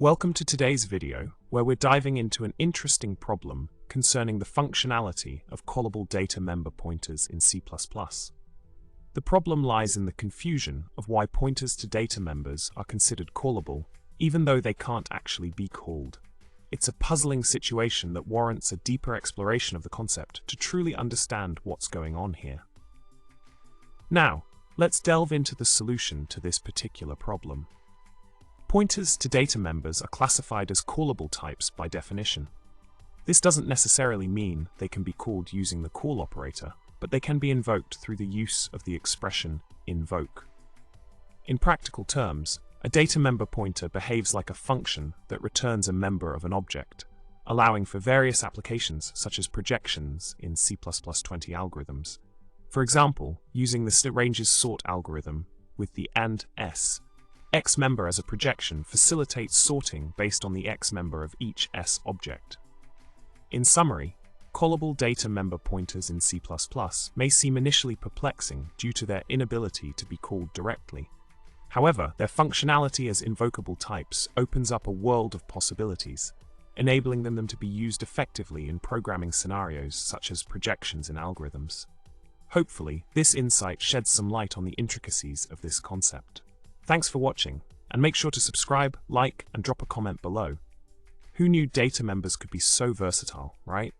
Welcome to today's video, where we're diving into an interesting problem concerning the functionality of callable data member pointers in C++. The problem lies in the confusion of why pointers to data members are considered callable, even though they can't actually be called. It's a puzzling situation that warrants a deeper exploration of the concept to truly understand what's going on here. Now, let's delve into the solution to this particular problem. Pointers to data members are classified as callable types by definition. This doesn't necessarily mean they can be called using the call operator, but they can be invoked through the use of the expression invoke. In practical terms, a data member pointer behaves like a function that returns a member of an object, allowing for various applications such as projections in C++20 algorithms. For example, using the ranges sort algorithm with the and s, X member as a projection facilitates sorting based on the X member of each S object. In summary, callable data member pointers in C++ may seem initially perplexing due to their inability to be called directly. However, their functionality as invocable types opens up a world of possibilities, enabling them to be used effectively in programming scenarios such as projections in algorithms. Hopefully, this insight sheds some light on the intricacies of this concept. Thanks for watching, and make sure to subscribe, like, and drop a comment below. Who knew data members could be so versatile, right?